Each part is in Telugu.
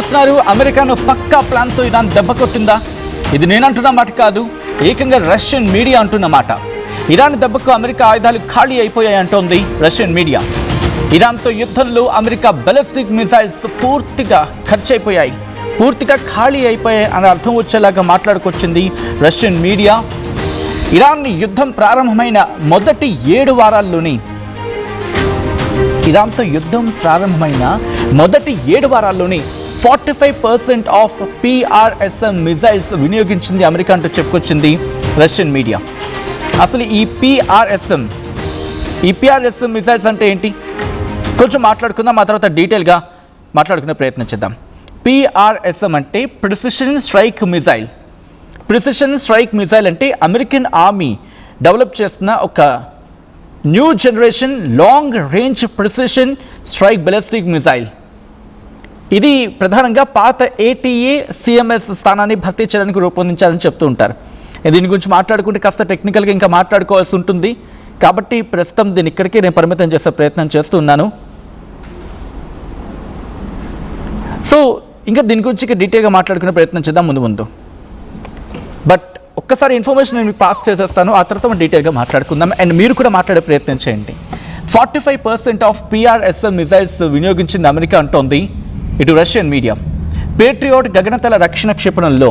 చూస్తున్నారు. అమెరికాను పక్కా ప్లాన్తో ఇరాన్ దెబ్బ కొట్టిందా? ఇది నేనంటున్న మాట కాదు, ఏకంగా రష్యన్ మీడియా అంటున్న మాట. ఇరాన్ దెబ్బకు అమెరికా ఆయుధాలు ఖాళీ అయిపోయాయి అంటోంది రష్యన్ మీడియా. ఇరాన్తో యుద్ధంలో అమెరికా బాలిస్టిక్ మిసైల్స్ పూర్తిగా ఖర్చయిపోయాయి, పూర్తిగా ఖాళీ అయిపోయాయి అని అర్థం వచ్చేలాగా మాట్లాడుకొచ్చింది రష్యన్ మీడియా. ఇరాన్ యుద్ధం ప్రారంభమైన మొదటి 7 వారాల్లోనే ఇరాన్తో యుద్ధం ప్రారంభమైన మొదటి 7 వారాల్లోనే 45% ఆఫ్ PRSM మిజైల్స్ వినియోగించింది అమెరికా అంటూ చెప్పుకొచ్చింది రష్యన్ మీడియా. అసలు ఈ PRSM మిజైల్స్ అంటే ఏంటి కొంచెం మాట్లాడుకుందాం, ఆ తర్వాత డీటెయిల్గా మాట్లాడుకునే ప్రయత్నం చేద్దాం. PRSM అంటే precision strike missile. Precision strike missile అంటే అమెరికన్ ఆర్మీ డెవలప్ చేస్తున్న ఒక new generation long range precision strike ballistic missile. ఇది ప్రధానంగా పాత ATACMS స్థానాన్ని భర్తీ చేయడానికి రూపొందించాలని చెప్తూ ఉంటారు. దీని గురించి మాట్లాడుకుంటే కాస్త టెక్నికల్గా ఇంకా మాట్లాడుకోవాల్సి ఉంటుంది, కాబట్టి ప్రస్తుతం దీన్ని ఇక్కడికే నేను పరిమితం చేసే ప్రయత్నం చేస్తున్నాను. సో ఇంకా దీని గురించి ఇంకా డీటెయిల్గా మాట్లాడుకునే ప్రయత్నం చేద్దాం ముందు. బట్ ఒక్కసారి ఇన్ఫర్మేషన్ నేను మీకు పాస్ చేసేస్తాను, ఆ తర్వాత మనం డీటెయిల్గా మాట్లాడుకుందాం. అండ్ మీరు కూడా మాట్లాడే ప్రయత్నం చేయండి. 45% ఆఫ్ PRSM మిజైల్స్ వినియోగించింది అమెరికా అంటోంది ఇటు రష్యన్ మీడియా. పేట్రియాట్ గగనతల రక్షణ క్షిపణుల్లో,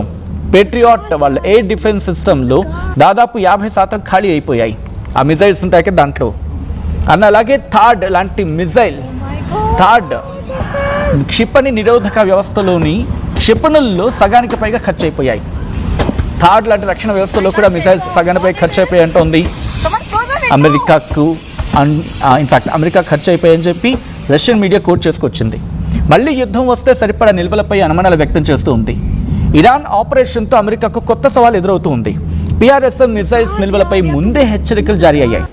పేట్రియాట్ వాళ్ళ ఎయిర్ డిఫెన్స్ సిస్టంలో దాదాపు 50% ఖాళీ అయిపోయాయి. ఆ మిజైల్స్ ఉంటాయి కదా దాంట్లో. అన్న అలాగే థాడ్ లాంటి మిజైల్, థాడ్ క్షిపణి నిరోధక వ్యవస్థలోని క్షిపణుల్లో సగానికి పైగా ఖర్చు అయిపోయాయి. థాడ్ లాంటి రక్షణ వ్యవస్థలో కూడా మిజైల్స్ సగానిపై ఖర్చు అయిపోయాయి అంటోంది అమెరికాకు. ఇన్ఫాక్ట్ అమెరికా ఖర్చు అయిపోయాయని చెప్పి రష్యన్ మీడియా కోట్ చేసుకొచ్చింది. మళ్ళీ యుద్ధం వస్తే సరిపడా నిల్వలపై అనుమానాలు వ్యక్తం చేస్తూ ఉంది. ఇరాన్ ఆపరేషన్తో అమెరికాకు కొత్త సవాల్ ఎదురవుతూ ఉంది. PRSM మిజైల్స్ నిల్వలపై ముందే హెచ్చరికలు జారీ అయ్యాయి.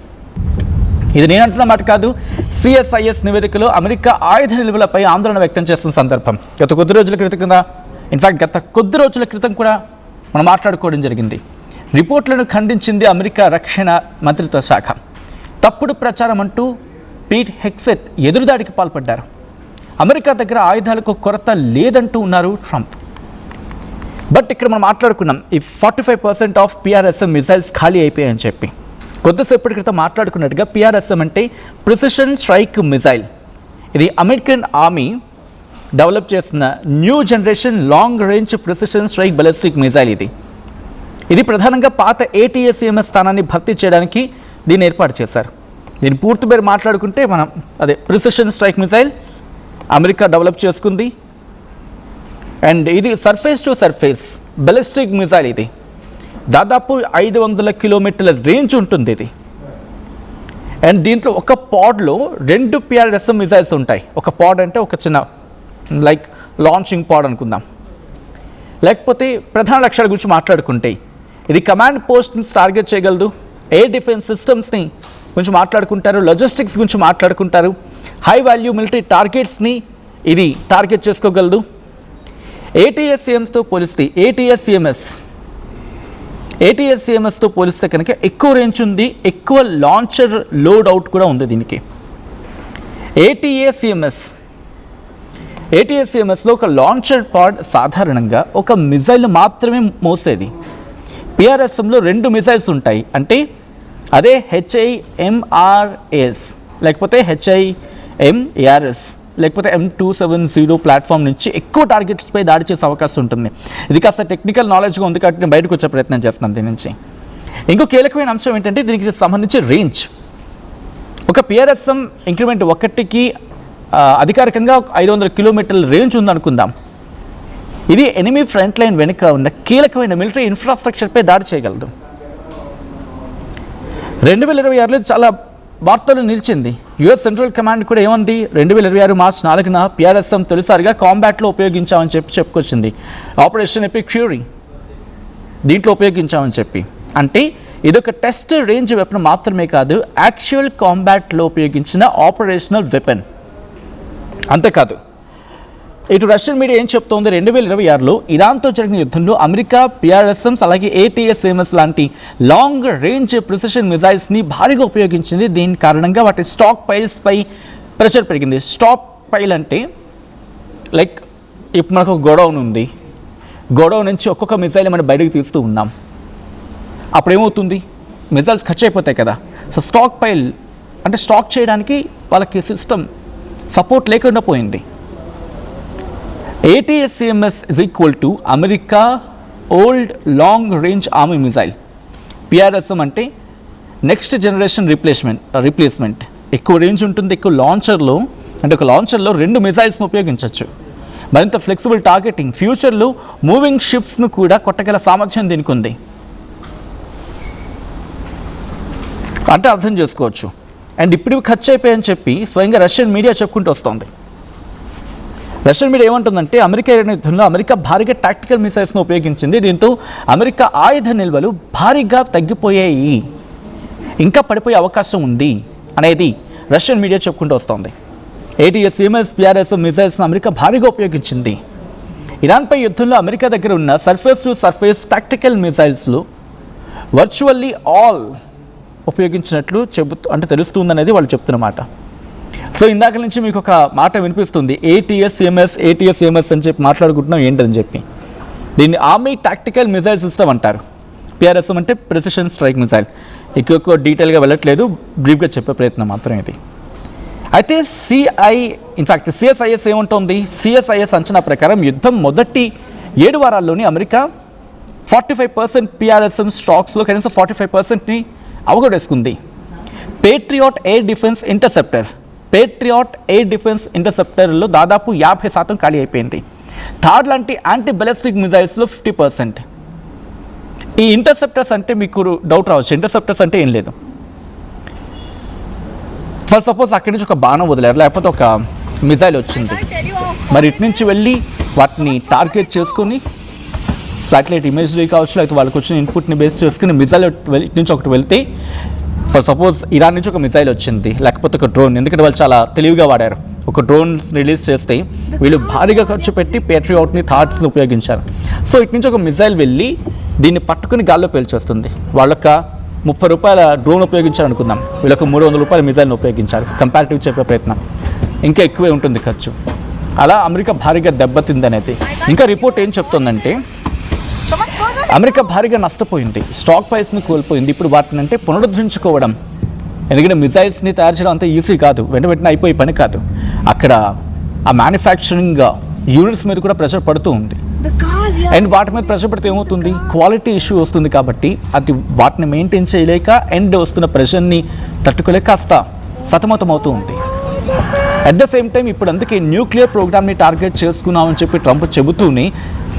ఇది నేనంటున్న మాట కాదు, CSIS నివేదికలో అమెరికా ఆయుధ నిల్వలపై ఆందోళన వ్యక్తం చేస్తున్న సందర్భం. గత కొద్ది రోజుల క్రితం కూడా మనం మాట్లాడుకోవడం జరిగింది. రిపోర్ట్లను ఖండించింది అమెరికా రక్షణ మంత్రిత్వ శాఖ. తప్పుడు ప్రచారం అంటూ పీట్ హెగ్సెత్ ఎదురుదాడికి పాల్పడ్డారు. అమెరికా దగ్గర ఆయుధాలకు కొరత లేదంటూ ఉన్నారు ట్రంప్. బట్ ఇక్కడ మనం మాట్లాడుకున్నాం ఈ 45% ఆఫ్ PRSM మిజైల్స్ ఖాళీ అయిపోయాయని చెప్పి. కొద్దిసేపటి క్రితం మాట్లాడుకున్నట్టుగా PRSM అంటే ప్రిసిషన్ స్ట్రైక్ మిజైల్. ఇది అమెరికన్ ఆర్మీ డెవలప్ చేస్తున్న new generation long range precision strike ballistic missile. ఇది ప్రధానంగా పాత ATACMS స్థానాన్ని భర్తీ చేయడానికి దీన్ని ఏర్పాటు చేశారు. దీని పూర్తి పేరు మాట్లాడుకుంటే మనం precision strike missile America develop చేసుకుంది. అండ్ ఇది surface to surface ballistic missile. ఇది దాదాపు 500 కిలోమీటర్ల రేంజ్ ఉంటుంది ఇది. అండ్ దీంట్లో ఒక పాడ్లో 2 PRSM మిజైల్స్ ఉంటాయి. ఒక పాడ్ అంటే ఒక చిన్న లైక్ లాంచింగ్ పాడ్ అనుకుందాం. లేకపోతే ప్రధాన లక్ష్యాల గురించి మాట్లాడుకుంటే ఇది కమాండ్ పోస్ట్ని టార్గెట్ చేయగలదు, ఎయిర్ డిఫెన్స్ సిస్టమ్స్ని గురించి మాట్లాడుకుంటారు, లాజిస్టిక్స్ గురించి మాట్లాడుకుంటారు, హై వాల్యూ మిలిటరీ టార్గెట్స్ని ఇది టార్గెట్ చేసుకోగలదు. ATACMSతో పోలిస్తే ATACMSతో పోలిస్తే కనుక ఎక్కువ రేంజ్ ఉంది, ఎక్కువ లాంచర్ లోడ్ అవుట్ కూడా ఉంది దీనికి. ATACMSలో ఒక లాంచర్ పాడ్ సాధారణంగా ఒక మిజైల్ మాత్రమే మోసేది. PRSMలో 2 మిజైల్స్ ఉంటాయి. అంటే అదే HIMARS లేకపోతే HIMARS లేకపోతే M270 ప్లాట్ఫామ్ నుంచి ఎక్కువ టార్గెట్స్పై దాడి చేసే అవకాశం ఉంటుంది. ఇది కాస్త టెక్నికల్ నాలెడ్జ్గా ఉంది కాబట్టి నేను బయటకు వచ్చే ప్రయత్నం చేస్తున్నాను దీని నుంచి. ఇంకో కీలకమైన అంశం ఏంటంటే దీనికి సంబంధించి రేంజ్. ఒక PRSM ఇంక్రిమెంట్ ఒకటికి అధికారికంగా 500 కిలోమీటర్ల రేంజ్ ఉందనుకుందాం. ఇది ఎనిమీ ఫ్రంట్ లైన్ వెనుక ఉన్న కీలకమైన మిలిటరీ ఇన్ఫ్రాస్ట్రక్చర్పై దాడి చేయగలదు. 2026లో చాలా వార్తలు నిలిచింది. US సెంట్రల్ కమాండ్ కూడా ఏమంది, 2026 మార్చి 4న PRSM తొలిసారిగా కాంబాట్లో ఉపయోగించామని చెప్పుకొచ్చింది. ఆపరేషన్ ఎపిక్ ఫ్యూరీ దీంట్లో ఉపయోగించామని చెప్పి. అంటే ఇదొక టెస్ట్ రేంజ్ వెపన్ మాత్రమే కాదు, యాక్చువల్ కాంబాట్లో ఉపయోగించిన ఆపరేషనల్ వెపన్. అంతేకాదు ఇటు రష్యన్ మీడియా ఏం చెప్తోంది, 2026లో ఇరాన్తో జరిగిన యుద్ధంలో అమెరికా PRSMs అలాగే ATACMS లాంటి లాంగ్ రేంజ్ ప్రిసిషన్ మిజైల్స్ని భారీగా ఉపయోగించింది. దీని కారణంగా వాటి స్టాక్ పైల్స్పై ప్రెషర్ పెరిగింది. స్టాక్ పైల్ అంటే లైక్ ఇప్పుడు మనకు ఒక గోడౌన్ ఉంది, గోడౌన్ నుంచి ఒక్కొక్క మిసైల్ మనం బయటకు తీస్తూ ఉన్నాం. అప్పుడు ఏమవుతుంది, మిసైల్స్ ఖర్చు అయిపోతాయి కదా. సో స్టాక్ పైల్ అంటే స్టాక్ చేయడానికి వాళ్ళకి సిస్టమ్ సపోర్ట్ లేకుండా పోయింది. ATACMS is equal to America old long range army missile. PRSM అంటే నెక్స్ట్ జనరేషన్ రీప్లేస్మెంట్. ఎక్కువ రేంజ్ ఉంటుంది, ఎక్కువ లాంచర్లో అంటే ఒక లాంచర్లో 2 మిసైల్స్ను ఉపయోగించవచ్చు. మరింత ఫ్లెక్సిబుల్ టార్గెటింగ్, ఫ్యూచర్లో మూవింగ్ షిప్స్ను కూడా కొట్టగల సామర్థ్యం దీనికి ఉంది అంటే అర్థం చేసుకోవచ్చు. అండ్ ఇప్పుడు ఖర్చు అయిపోయాయని చెప్పి స్వయంగా రష్యన్ మీడియా చెప్పుకుంటూ వస్తుంది. రష్యన్ మీడియా ఏమంటుందంటే అమెరికా యుద్ధంలో అమెరికా భారీగా టాక్టికల్ మిసైల్స్ను ఉపయోగించింది. దీంతో అమెరికా ఆయుధ నిల్వలు భారీగా తగ్గిపోయాయి, ఇంకా పడిపోయే అవకాశం ఉంది అనేది రష్యన్ మీడియా చెప్పుకుంటూ వస్తుంది. ATACMS PRSM మిసైల్స్ను అమెరికా భారీగా ఉపయోగించింది. ఇరాన్పై యుద్ధంలో అమెరికా దగ్గర ఉన్న సర్ఫేస్ టు సర్ఫేస్ టాక్టికల్ మిసైల్స్లో వర్చువల్లీ ఆల్ ఉపయోగించినట్లు అంటే తెలుస్తుందనేది వాళ్ళు చెప్తున్నమాట. సో ఇందాక నుంచి మీకు ఒక మాట వినిపిస్తుంది, ATACMS అని చెప్పి మాట్లాడుకుంటున్నాం ఏంటని చెప్పి. దీన్ని ఆర్మీ టాక్టికల్ మిసైల్ సిస్టమ్ అంటారు. PRSM అంటే ప్రెసిషన్ స్ట్రైక్ మిసైల్. ఎక్కువ డీటెయిల్గా వెళ్ళట్లేదు, బ్రీఫ్గా చెప్పే ప్రయత్నం మాత్రం ఇది. అయితే CSIS ఏముంటుంది, CSIS అంచనా ప్రకారం యుద్ధం మొదటి 7 వారాల్లోని అమెరికా 45% PRSM స్టాక్స్లో కనీసం 45%ని అవగొడేసుకుంది. పేట్రియాట్ ఎయిర్ డిఫెన్స్ ఇంటర్సెప్టర్లో దాదాపు 50% ఖాళీ అయిపోయింది. థాడ్ లాంటి యాంటీ బెలిస్టిక్ మిజైల్స్లో 50%. ఈ ఇంటర్సెప్టర్స్ అంటే మీకు డౌట్ రావచ్చు, ఇంటర్సెప్టర్స్ అంటే ఏం లేదు. ఫర్ సపోజ్ అక్కడి నుంచి ఒక బాణం వదిలేరు, లేకపోతే ఒక మిజైల్ వచ్చింది, మరి ఇటు నుంచి వెళ్ళి వాటిని టార్గెట్ చేసుకొని శాటిలైట్ ఇమేజరీ కావచ్చు, లేకపోతే వాళ్ళకి వచ్చిన ఇన్పుట్ని బేస్ చేసుకుని మిజైల్ ఇటు నుంచి ఒకటి వెళ్తే, ఫర్ సపోజ్ ఇరాన్ నుంచి ఒక మిసైల్ వచ్చింది, లేకపోతే ఒక డ్రోన్, ఎందుకంటే వాళ్ళు చాలా తెలివిగా వాడారు. ఒక డ్రోన్ రిలీజ్ చేస్తే వీళ్ళు భారీగా ఖర్చు పెట్టి పేట్రియాట్ని థాడ్స్ని ఉపయోగించారు. సో ఇటు నుంచి ఒక మిసైల్ వెళ్ళి దీన్ని పట్టుకుని గాల్లో పేల్చేస్తుంది. వాళ్ళొక ₹30 డ్రోన్ ఉపయోగించారు అనుకుందాం, వీళ్ళొక ₹300 మిసైల్ని ఉపయోగించారు. కంపారిటివ్ చెప్పే ప్రయత్నం, ఇంకా ఎక్కువే ఉంటుంది ఖర్చు. అలా అమెరికా భారీగా దెబ్బతిందనేది. ఇంకా రిపోర్ట్ ఏం చెప్తుందంటే అమెరికా భారీగా నష్టపోయింది, స్టాక్ ప్రైస్ని కోల్పోయింది. ఇప్పుడు వాటిని అంటే పునరుద్ధరించుకోవడం, ఎందుకంటే మిసైల్స్ని తయారు చేయడం అంత ఈజీ కాదు, వెంటనే అయిపోయే పని కాదు. అక్కడ ఆ మ్యానుఫ్యాక్చరింగ్ యూనిట్స్ మీద కూడా ప్రెషర్ పడుతూ ఉంది. అండ్ వాటి మీద ప్రెషర్ పడితే ఏమవుతుంది, క్వాలిటీ ఇష్యూ వస్తుంది. కాబట్టి అది వాటిని మెయింటైన్ చేయలేక అండ్ వస్తున్న ప్రెషర్ని తట్టుకోలేక కాస్త సతమతం అవుతూ ఉంది. అట్ ద సేమ్ టైం ఇప్పుడు అందుకే న్యూక్లియర్ ప్రోగ్రామ్ని టార్గెట్ చేసుకున్నామని చెప్పి ట్రంప్ చెబుతూనే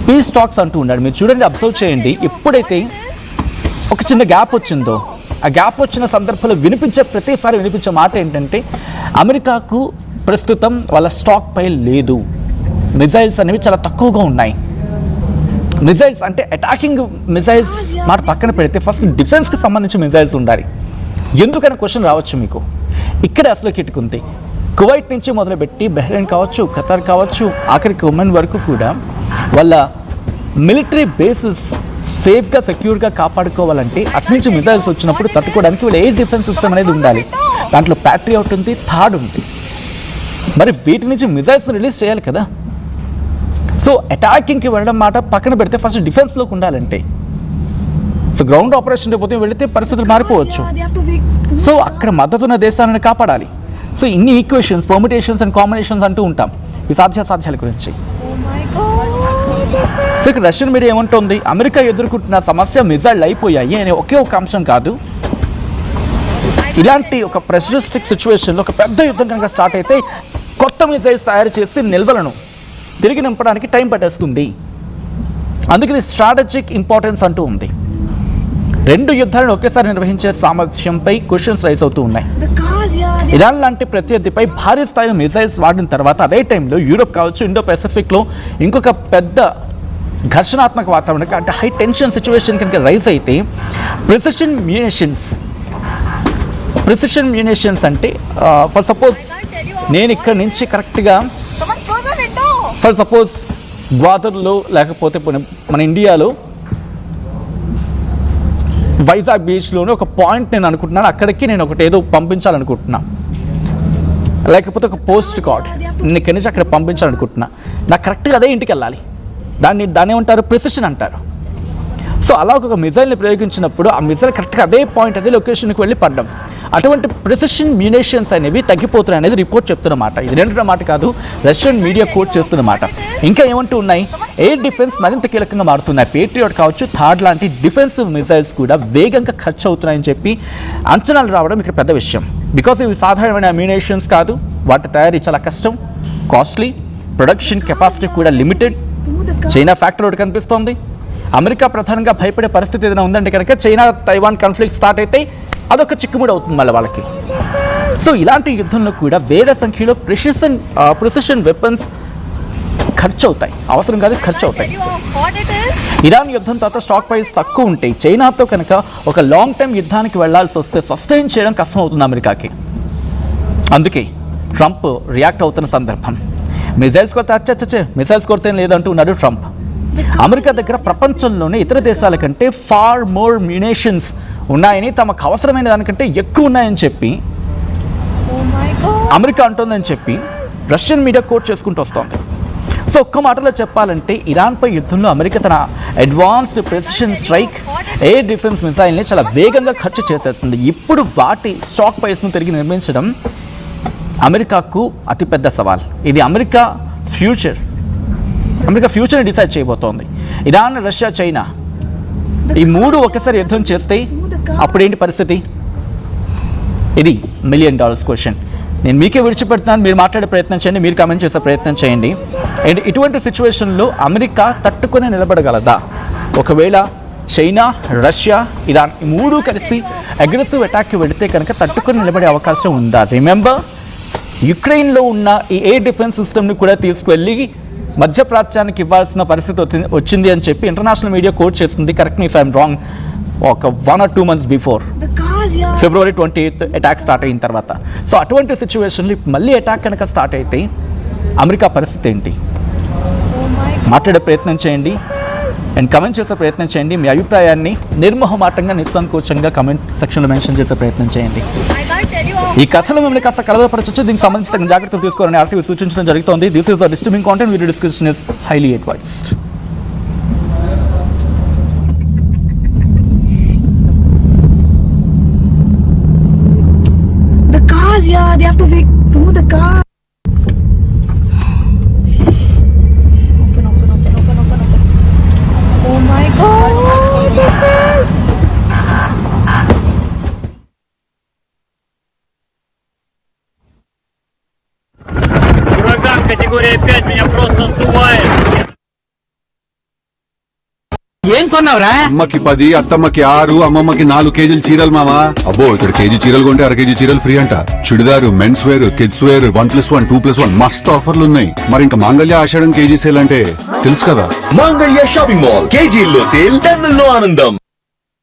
పీస్ టాక్స్ అంటూ ఉన్నాడు. మీరు చూడండి, అబ్జర్వ్ చేయండి, ఎప్పుడైతే ఒక చిన్న గ్యాప్ వచ్చిందో, ఆ గ్యాప్ వచ్చిన సందర్భంలో ప్రతిసారి వినిపించే మాట ఏంటంటే అమెరికాకు ప్రస్తుతం వాళ్ళ స్టాక్ పైల్ లేదు, మిజైల్స్ అనేవి చాలా తక్కువగా ఉన్నాయి. మిజైల్స్ అంటే అటాకింగ్ మిజైల్స్ మాట పక్కన పెడితే ఫస్ట్ డిఫెన్స్కి సంబంధించిన మిజైల్స్ ఉండాలి. ఎందుకని క్వశ్చన్ రావచ్చు మీకు. ఇక్కడే అసలు కిట్టుకుంది. కువైట్ నుంచి మొదలుపెట్టి బహ్రెయిన్ కావచ్చు, ఖతార్ కావచ్చు, ఆఖరికి ఒమన్ వరకు కూడా వాళ్ళ మిలిటరీ బేసెస్ సేఫ్గా సెక్యూర్గా కాపాడుకోవాలంటే అట్నుంచి మిజైల్స్ వచ్చినప్పుడు తట్టుకోవడానికి వీళ్ళ ఎయిర్ డిఫెన్స్ సిస్టమ్ అనేది ఉండాలి. దాంట్లో ప్యాట్రియాట్ ఉంది, థాడ్ ఉంది. మరి వీటి నుంచి మిజైల్స్ రిలీజ్ చేయాలి కదా. సో అటాకింగ్కి వెళ్ళడం మాట పక్కన పెడితే ఫస్ట్ డిఫెన్స్లోకి ఉండాలంటే, సో గ్రౌండ్ ఆపరేషన్ పోతే వెళితే పరిస్థితులు మారిపోవచ్చు. సో అక్కడ మద్దతున్న దేశాలను కాపాడాలి. సో ఇన్ని ఈక్వేషన్స్, పర్మిటేషన్స్ అండ్ కాంబినేషన్స్ అంటూ ఉంటాం ఈ సాధ్యాసాధ్యాల గురించి. సో ఇక్కడ రష్యన్ మీడియా ఏమంటుంది, అమెరికా ఎదుర్కొంటున్న సమస్య మిజైల్ అయిపోయాయి అనే ఒకే ఒక అంశం కాదు. ఇలాంటి ఒక ప్రెషరిస్టిక్ సిచ్యువేషన్లో ఒక పెద్ద యుద్ధం కనుక స్టార్ట్ అయితే కొత్త మిజైల్స్ తయారు చేసి నిల్వలను తిరిగి నింపడానికి టైం పట్టేస్తుంది. అందుకని స్ట్రాటజిక్ ఇంపార్టెన్స్ అంటూ ఉంది. 2 యుద్ధాలను ఒకేసారి నిర్వహించే సామర్థ్యంపై క్వశ్చన్స్ రైజ్ అవుతూ ఉన్నాయి. ఇరాన్ లాంటి ప్రత్యర్థిపై భారీ స్థాయిలో మిసైల్స్ వాడిన తర్వాత అదే టైంలో యూరోప్ కావచ్చు, ఇండో పెసిఫిక్లో ఇంకొక పెద్ద ఘర్షణాత్మక వాతావరణం అంటే హై టెన్షన్ సిచ్యువేషన్ కనుక రైజ్ అయితే ప్రిసిషన్ మ్యూనిషన్స్ అంటే ఫర్ సపోజ్ నేను ఇక్కడ నుంచి కరెక్ట్గా ఫర్ సపోజ్ గ్వాదర్లో లేకపోతే మన ఇండియాలో వైజాగ్ బీచ్లోనే ఒక పాయింట్ నేను అనుకుంటున్నాను, అక్కడికి నేను ఒకటి ఏదో పంపించాలనుకుంటున్నా, లేకపోతే ఒక పోస్ట్ కార్డ్ నేను ఇక్కడి నుంచి అక్కడ పంపించాలనుకుంటున్నా. నాకు కరెక్ట్గా అదే ఇంటికి వెళ్ళాలి. దాన్ని ఏమంటారు, ప్రిసిషన్ అంటారు. సో అలా ఒక మిజైల్ని ప్రయోగించినప్పుడు ఆ మిజైల్ కరెక్ట్గా అదే పాయింట్, అదే లొకేషన్కి వెళ్ళి పడ్డం. అటువంటి ప్రిసిషన్ మ్యునేషన్స్ అనేవి తగ్గిపోతున్నాయి అనేది రిపోర్ట్ చెప్తున్నమాట. ఇది రెండున్న మాట కాదు, రష్యన్ మీడియా కోట్ చేస్తున్నమాట. ఇంకా ఏమంటూ ఉన్నాయి, ఎయిర్ డిఫెన్స్ మరింత కీలకంగా మారుతున్నాయి. పేట్రియాట్ కావచ్చు, థాడ్ లాంటి డిఫెన్సివ్ మిజైల్స్ కూడా వేగంగా ఖర్చు అవుతున్నాయని చెప్పి అంచనాలు రావడం ఇక్కడ పెద్ద విషయం. బికాస్ ఇవి సాధారణమైన మ్యునేషన్స్ కాదు, వాటి తయారీ చాలా కష్టం, కాస్ట్లీ, ప్రొడక్షన్ కెపాసిటీ కూడా లిమిటెడ్. చైనా ఫ్యాక్టరీ ఒకటి కనిపిస్తోంది. అమెరికా ప్రధానంగా భయపడే పరిస్థితి ఏదైనా ఉందంటే కనుక చైనా తైవాన్ కాన్ఫ్లిక్ట్ స్టార్ట్ అయితే అదొక చిక్కుముడి అవుతుంది మళ్ళీ వాళ్ళకి. సో ఇలాంటి యుద్ధంలో కూడా వేల సంఖ్యలో ప్రిసిషన్ వెపన్స్ ఖర్చు అవుతాయి, అవసరం కాదు ఖర్చు అవుతాయి. ఇరాన్ యుద్ధం తర్వాత స్టాక్ ప్రైస్ తక్కువ ఉంటాయి. చైనాతో కనుక ఒక లాంగ్ టైం యుద్ధానికి వెళ్లాల్సి వస్తే సస్టైన్ చేయడం కష్టం అవుతుంది అమెరికాకి. అందుకే ట్రంప్ రియాక్ట్ అవుతున్న సందర్భం. మిజైల్స్ కొడితే మిజైల్స్ కొడితే లేదంటూ ఉన్నాడు ట్రంప్. అమెరికా దగ్గర ప్రపంచంలోనే ఇతర దేశాల కంటే ఫార్ మోర్ మ్యునేషన్స్ ఉన్నాయని, తమకు అవసరమైన దానికంటే ఎక్కువ ఉన్నాయని చెప్పి అమెరికా అంటుందని చెప్పి రష్యన్ మీడియా కోట్ చేసుకుంటూ వస్తోంది. సో ఒక్క మాటలో చెప్పాలంటే ఇరాన్పై యుద్ధంలో అమెరికా తన advanced precision strike air defence మిసైల్ని చాలా వేగంగా ఖర్చు చేసేస్తుంది. ఇప్పుడు వాటి స్టాక్ ప్రైస్ను తిరిగి నిర్మించడం అమెరికాకు అతిపెద్ద సవాల్. ఇది అమెరికా ఫ్యూచర్ని డిసైడ్ చేయబోతోంది. ఇరాన్, రష్యా, చైనా ఈ మూడు ఒకసారి యుద్ధం చేస్తే అప్పుడేంటి పరిస్థితి? ఇది $1 మిలియన్ క్వశ్చన్. నేను మీకే విడిచిపెడుతున్నాను, మీరు మాట్లాడే ప్రయత్నం చేయండి, మీరు కామెంట్ చేసే ప్రయత్నం చేయండి. అండ్ ఇటువంటి సిచ్యువేషన్లో అమెరికా తట్టుకొని నిలబడగలదా? ఒకవేళ చైనా, రష్యా, ఇరాన్ ఈ మూడు కలిసి అగ్రెసివ్ అటాక్కి వెళితే కనుక తట్టుకొని నిలబడే అవకాశం ఉందా? రిమెంబర్, యుక్రెయిన్లో ఉన్న ఈ ఎయిర్ డిఫెన్స్ సిస్టమ్ని కూడా తీసుకువెళ్ళి మధ్యప్రాచ్యానికి ఇవ్వాల్సిన పరిస్థితి వచ్చింది అని చెప్పి ఇంటర్నేషనల్ మీడియా కోట్ చేస్తుంది. Correct me if I'm wrong. ఒక 1 or 2 months before February 28th attack start అయిన తర్వాత. సో అటువంటి సిచ్యువేషన్లో మళ్ళీ అటాక్ కనుక స్టార్ట్ అయితే అమెరికా పరిస్థితి ఏంటి? మాట్లాడే ప్రయత్నం చేయండి అండ్ కమెంట్ చేసే ప్రయత్నం చేయండి. మీ అభిప్రాయాన్ని నిర్మోహమాటంగా, నిస్సంకోచంగా కమెంట్ సెక్షన్లో మెన్షన్ చేసే ప్రయత్నం చేయండి. ఈ కథలో మిమ్మల్ని కాస్త కలవరపరచవచ్చు, దీనికి సంబంధించిన జాగ్రత్తలు తీసుకోవాలని ఆర్టీవీ సూచించడం జరుగుతోంది. This is the disturbing content. Video description is highly advised. The cars, yeah, they have to wait to move the car. Open. Oh my God, this is... Ураган категория 5 меня просто сдувает. ఏం కొన్నావురా? అమ్మకి 10, అత్తమ్మకి 6, అమ్మమ్మకి 4 కేజీలు చీరలు మామా. అబ్బో, ఇక్కడ కేజీ చీరలు కొంటే అర కేజీ చీరలు ఫ్రీ అంట. Churidar, men's wear, kids wear 1+1, 2+1 మస్తు ఆఫర్లు ఉన్నాయి. మరి ఇంకా మాంగళ్య ఆషాఢం కేజీ సేల్ అంటే తెలుసు కదా. మాంగళ్య షాపింగ్ మాల్ కేజీల్లో సేల్, టన్నుల్లో ఆనందం.